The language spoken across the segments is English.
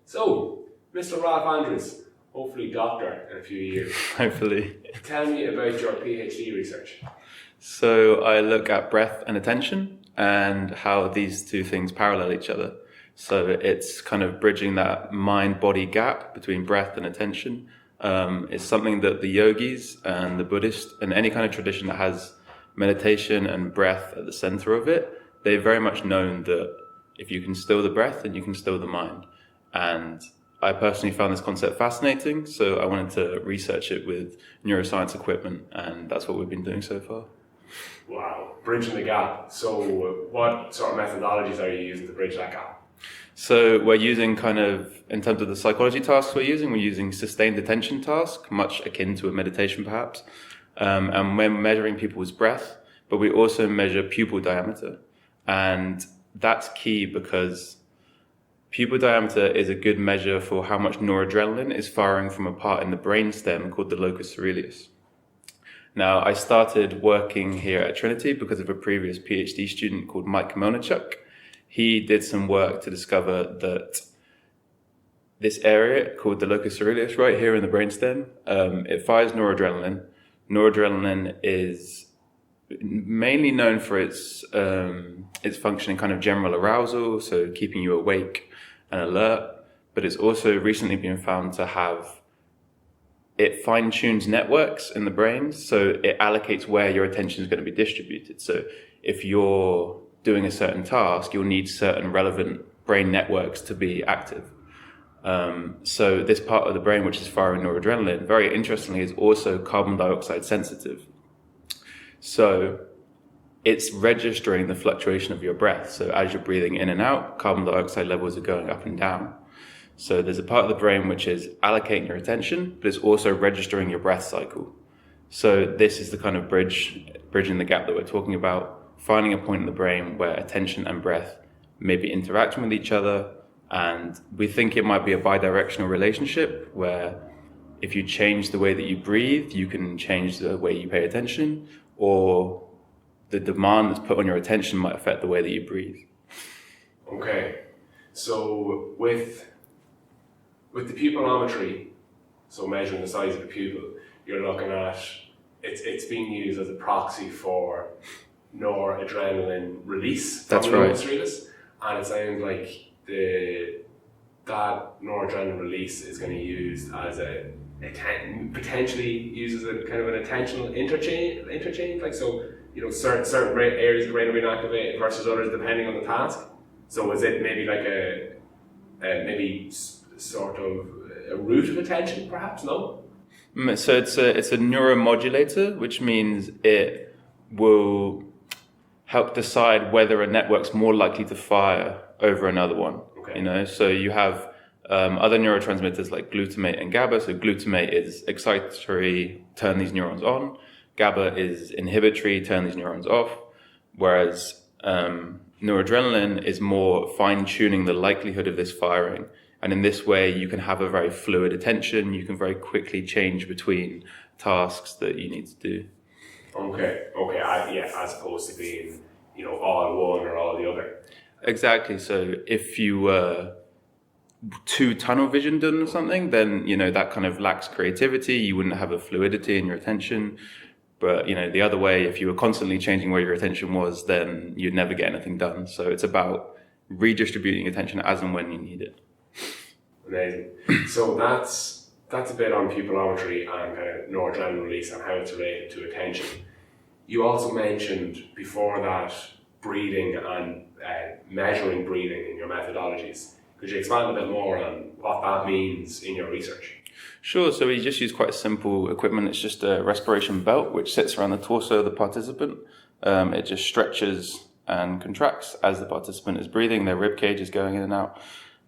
So, Mr. Ralph Andrews, hopefully doctor in a few years. Hopefully. Tell me about your PhD research. So I look at breath and attention and how these two things parallel each other. So it's kind of bridging that mind-body gap between breath and attention. It's something that the yogis and the Buddhists and any kind of tradition that has meditation and breath at the center of it, they've very much known that if you can still the breath, then you can still the mind. And I personally found this concept fascinating, so I wanted to research it with neuroscience equipment, and that's what we've been doing so far. Wow, bridging the gap. So what sort of methodologies are you using to bridge that gap? So we're using in terms of the psychology tasks we're using sustained attention tasks, much akin to a meditation perhaps. And we're measuring people's breath, but we also measure pupil diameter. And that's key because pupil diameter is a good measure for how much noradrenaline is firing from a part in the brainstem called the locus coeruleus. Now, I started working here at Trinity because of a previous PhD student called Mike Melnichuk. He did some work to discover that this area called the locus coeruleus right here in the brainstem, it fires noradrenaline. Noradrenaline is mainly known for its function in kind of general arousal, so keeping you awake and alert, but it's also recently been found to have, it fine-tunes networks in the brain, so it allocates where your attention is going to be distributed. So if you're doing a certain task, you'll need certain relevant brain networks to be active. So this part of the brain, which is firing noradrenaline, very interestingly, is also carbon dioxide sensitive. So it's registering the fluctuation of your breath. So as you're breathing in and out, carbon dioxide levels are going up and down. So there's a part of the brain which is allocating your attention, but it's also registering your breath cycle. So this is the kind of bridging the gap that we're talking about, finding a point in the brain where attention and breath may be interacting with each other. And we think it might be a bidirectional relationship where if you change the way that you breathe, you can change the way you pay attention, or the demand that's put on your attention might affect the way that you breathe. Okay, so with the pupillometry, so measuring the size of the pupil, you're looking at, it's being used as a proxy for noradrenaline release. That's right. And it sounds like that noradrenaline release is going to be used as potentially used as a kind of an attentional interchange, like so, certain areas of the brain are being activated versus others depending on the task. So is it maybe like maybe sort of a route of attention, perhaps? No. So it's a neuromodulator, which means it will help decide whether a network's more likely to fire over another one. Okay. So you have other neurotransmitters like glutamate and GABA. So glutamate is excitatory, turn these neurons on. GABA is inhibitory, turn these neurons off. Whereas noradrenaline is more fine-tuning the likelihood of this firing. And in this way, you can have a very fluid attention. You can very quickly change between tasks that you need to do. Okay. As opposed to being, all one or all the other. Exactly. So if you were too tunnel visioned on something, then, that kind of lacks creativity. You wouldn't have a fluidity in your attention. But, the other way, if you were constantly changing where your attention was, then you'd never get anything done. So it's about redistributing attention as and when you need it. Amazing. So that's a bit on pupillometry and kind of noradrenaline release and how it's related to attention. You also mentioned before that breathing and measuring breathing in your methodologies. Could you expand a bit more on what that means in your research? Sure. So we just use quite simple equipment. It's just a respiration belt which sits around the torso of the participant. It just stretches and contracts as the participant is breathing. Their rib cage is going in and out.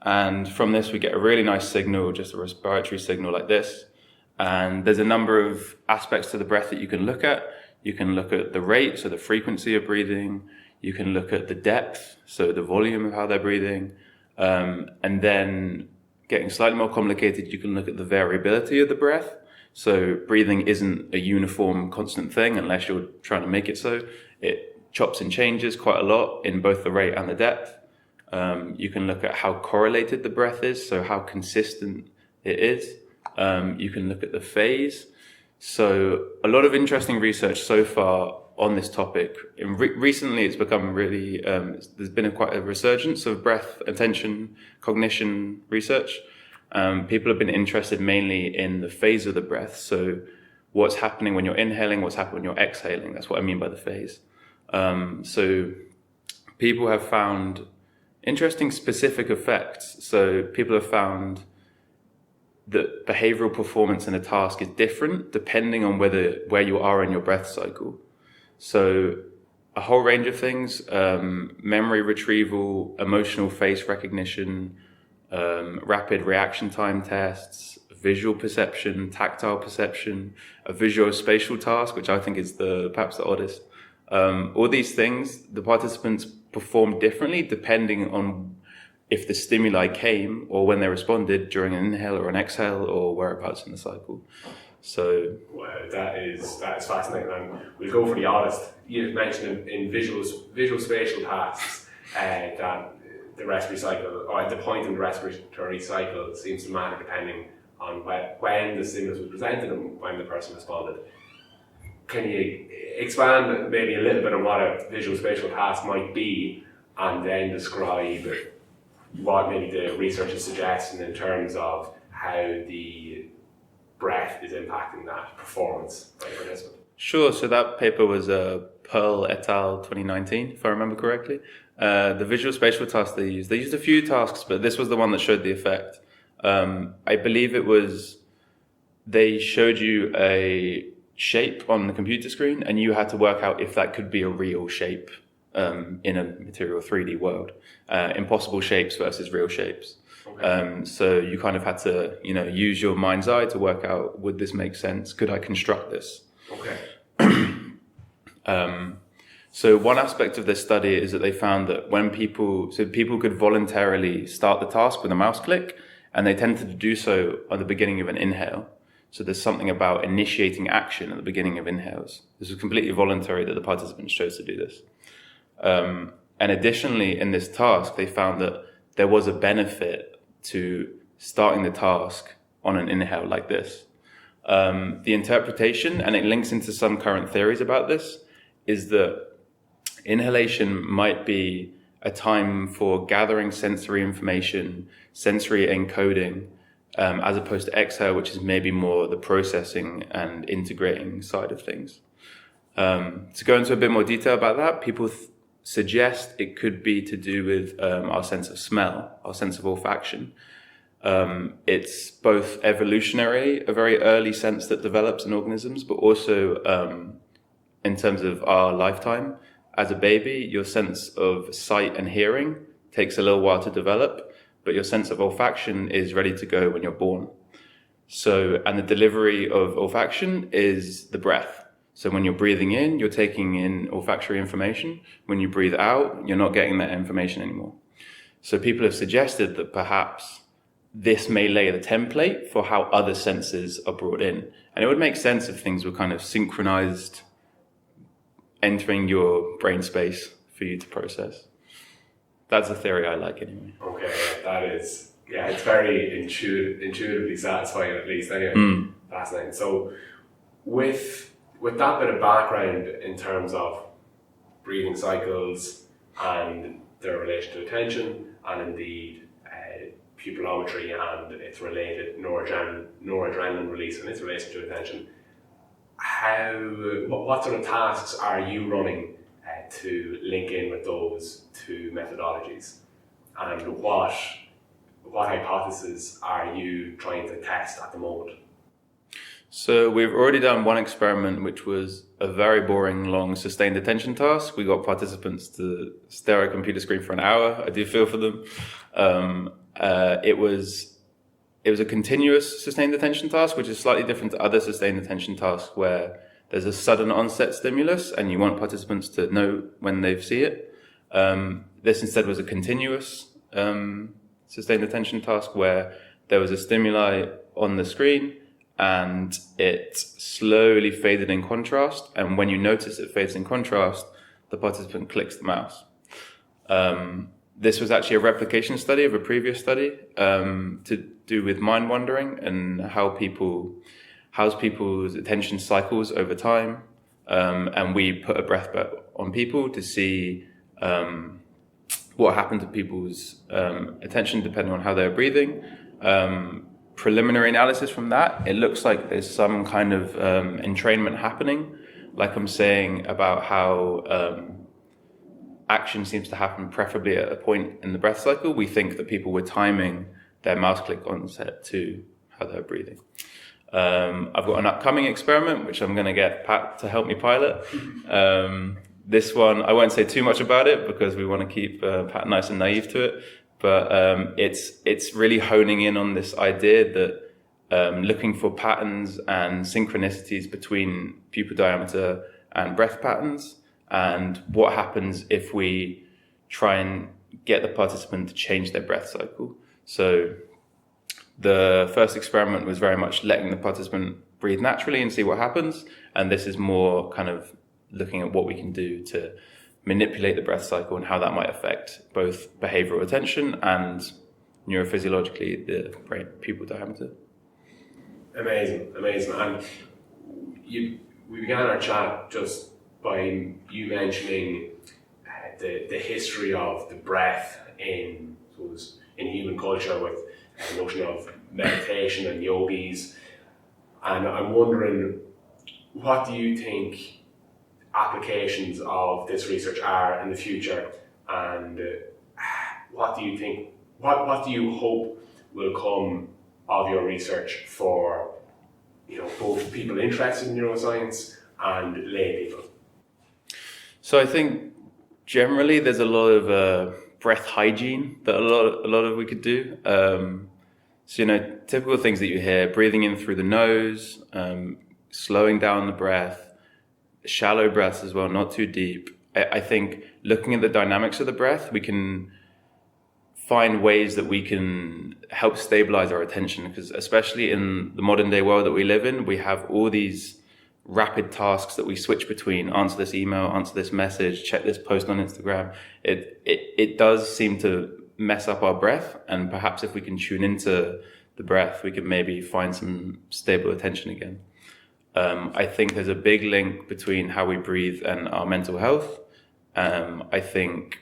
And from this, we get a really nice signal, just a respiratory signal like this. And there's a number of aspects to the breath that you can look at. You can look at the rate, so the frequency of breathing. You can look at the depth, so the volume of how they're breathing. And then getting slightly more complicated, you can look at the variability of the breath. So breathing isn't a uniform, constant thing unless you're trying to make it so. It chops and changes quite a lot in both the rate and the depth. You can look at how correlated the breath is, so how consistent it is. You can look at the phase. So a lot of interesting research so far on this topic. Recently, it's become really, there's been quite a resurgence of breath, attention, cognition research. People have been interested mainly in the phase of the breath. So what's happening when you're inhaling, what's happening when you're exhaling. That's what I mean by the phase. So people have found interesting specific effects. So people have found that behavioral performance in a task is different depending on where you are in your breath cycle. So a whole range of things, memory retrieval, emotional face recognition, rapid reaction time tests, visual perception, tactile perception, a visuospatial task, which I think is perhaps the oddest. All these things, the participants perform differently depending on if the stimuli came or when they responded during an inhale or an exhale or whereabouts in the cycle. So, wow, that is fascinating. And we'll go for the oddest. You mentioned in visual spatial tasks that the respiratory cycle, or at the point in the respiratory cycle, seems to matter depending on when the stimulus was presented and when the person responded. Can you expand maybe a little bit on what a visual spatial task might be, and then describe what maybe the research is suggesting in terms of how the breath is impacting that performance by the participant? Sure. So that paper was Pearl et al. 2019, if I remember correctly. The visual spatial task they used a few tasks, but this was the one that showed the effect. I believe they showed you a shape on the computer screen, and you had to work out if that could be a real shape in a material 3D world. Impossible shapes versus real shapes. Okay. So you kind of had to, use your mind's eye to work out, would this make sense? Could I construct this? Okay. So one aspect of this study is that they found that people could voluntarily start the task with a mouse click, and they tended to do so at the beginning of an inhale. So there's something about initiating action at the beginning of inhales. This was completely voluntary that the participants chose to do this. And additionally, in this task, they found that there was a benefit to starting the task on an inhale like this. The interpretation, and it links into some current theories about this, is that inhalation might be a time for gathering sensory information, sensory encoding, as opposed to exhale, which is maybe more the processing and integrating side of things. To go into a bit more detail about that, people suggest it could be to do with our sense of smell, our sense of olfaction. It's both evolutionary, a very early sense that develops in organisms, but also in terms of our lifetime. As a baby, your sense of sight and hearing takes a little while to develop, but your sense of olfaction is ready to go when you're born. So, and the delivery of olfaction is the breath. So when you're breathing in, you're taking in olfactory information. When you breathe out, you're not getting that information anymore. So people have suggested that perhaps this may lay the template for how other senses are brought in. And it would make sense if things were kind of synchronized, entering your brain space for you to process. That's a theory I like anyway. Okay, that is, it's very intuitively satisfying at least anyway. Fascinating. So with that bit of background in terms of breathing cycles and their relation to attention, and indeed pupillometry and its related noradrenaline release and its relation to attention, what sort of tasks are you running to link in with those two methodologies, and what hypotheses are you trying to test at the moment? So we've already done one experiment, which was a very boring, long, sustained attention task. We got participants to stare at a computer screen for an hour. I do feel for them. It was a continuous sustained attention task, which is slightly different to other sustained attention tasks where there's a sudden onset stimulus and you want participants to know when they see it. This instead was a continuous sustained attention task where there was a stimuli on the screen and it slowly faded in contrast. And when you notice it fades in contrast, the participant clicks the mouse. this was actually a replication study of a previous study to do with mind wandering and how's people's attention cycles over time. And we put a breath bet on people to see what happened to people's attention depending on how they're breathing. Preliminary analysis from that, it looks like there's some kind of entrainment happening, like I'm saying about how action seems to happen preferably at a point in the breath cycle. We think that people were timing their mouse click onset to how they're breathing. I've got an upcoming experiment which I'm going to get Pat to help me pilot. This one, I won't say too much about it because we want to keep Pat nice and naive to it. But it's really honing in on this idea that looking for patterns and synchronicities between pupil diameter and breath patterns, and what happens if we try and get the participant to change their breath cycle. So the first experiment was very much letting the participant breathe naturally and see what happens. And this is more kind of looking at what we can do to manipulate the breath cycle and how that might affect both behavioral attention and neurophysiologically the brain pupil diameter. Amazing. And we began our chat just by you mentioning the history of the breath in human culture with the notion of meditation and yogis. And I'm wondering, what do you think applications of this research are in the future, and what do you hope will come of your research for both people interested in neuroscience and lay people? So I think generally there's a lot of breath hygiene that a lot of we could do. So typical things that you hear: breathing in through the nose, slowing down the breath, shallow breaths as well, not too deep. I think looking at the dynamics of the breath, we can find ways that we can help stabilize our attention, because especially in the modern day world that we live in, we have all these rapid tasks that we switch between: answer this email, answer this message, check this post on Instagram. It does seem to mess up our breath, and perhaps if we can tune into the breath, we can maybe find some stable attention again. I think there's a big link between how we breathe and our mental health. I think,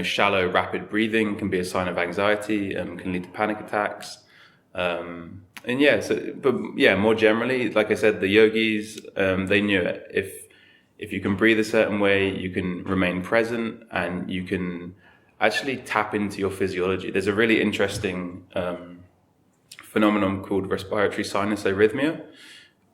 shallow, rapid breathing can be a sign of anxiety and can lead to panic attacks. More generally, like I said, the yogis, they knew it. If you can breathe a certain way, you can remain present and you can actually tap into your physiology. There's a really interesting phenomenon called respiratory sinus arrhythmia,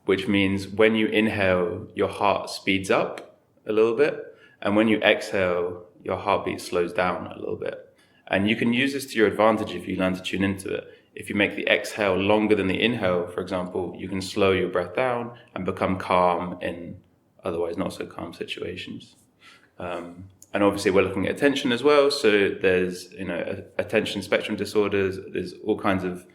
which means when you inhale, your heart speeds up a little bit, and when you exhale, your heartbeat slows down a little bit. And you can use this to your advantage if you learn to tune into it. If you make the exhale longer than the inhale, for example, you can slow your breath down and become calm in otherwise not so calm situations. And obviously we're looking at attention as well. So there's, attention spectrum disorders. There's all kinds of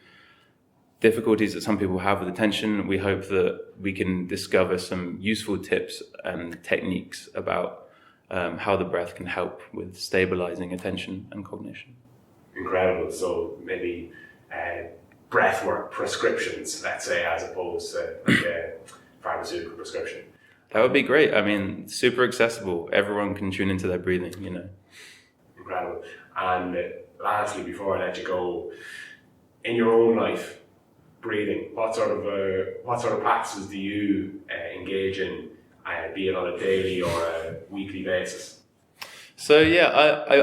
difficulties that some people have with attention. We hope that we can discover some useful tips and techniques about how the breath can help with stabilizing attention and cognition. Incredible. So maybe breathwork prescriptions, let's say, as opposed to like a pharmaceutical prescription. That would be great. I mean, super accessible. Everyone can tune into their breathing, Incredible. And lastly, before I let you go, in your own life, breathing, what sort of practices do you engage in, be it on a daily or a weekly basis? So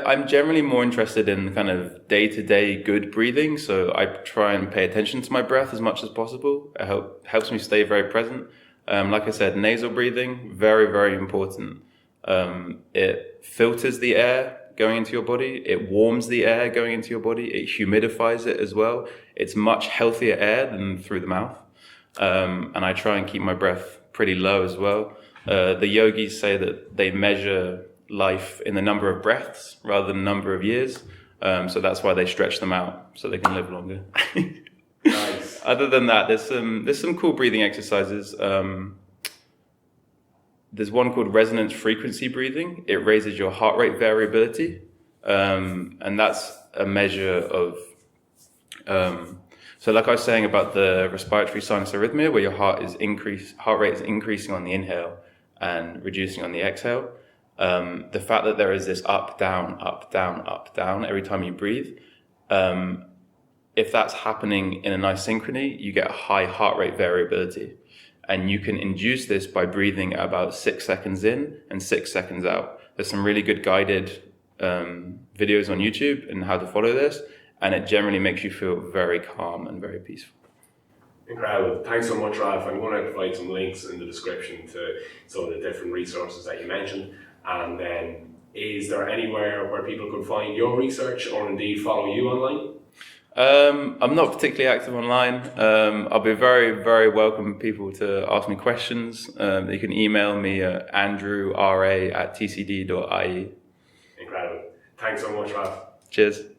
I'm generally more interested in kind of day-to-day good breathing. So I try and pay attention to my breath as much as possible. It helps me stay very present. Like I said, nasal breathing, very, very important. It filters the air going into your body. It warms the air going into your body. It humidifies it as well. It's much healthier air than through the mouth. And I try and keep my breath pretty low as well. The yogis say that they measure life in the number of breaths rather than number of years. So that's why they stretch them out so they can live longer. Nice. Other than that, there's some cool breathing exercises. There's one called resonance frequency breathing. It raises your heart rate variability. And that's a measure of, so like I was saying about the respiratory sinus arrhythmia, where your heart rate is increasing on the inhale and reducing on the exhale. The fact that there is this up, down, up, down, up, down every time you breathe, if that's happening in a nice synchrony, you get a high heart rate variability. And you can induce this by breathing at about 6 seconds in and 6 seconds out. There's some really good guided videos on YouTube and how to follow this, and it generally makes you feel very calm and very peaceful. Incredible. Thanks so much, Ralph. I'm going to provide some links in the description to some of the different resources that you mentioned. And then, is there anywhere where people could find your research or indeed follow you online? I'm not particularly active online. I'll be very, very welcome people to ask me questions. You can email me at andrewra@tcd.ie. Incredible. Thanks so much, Ralph. Cheers.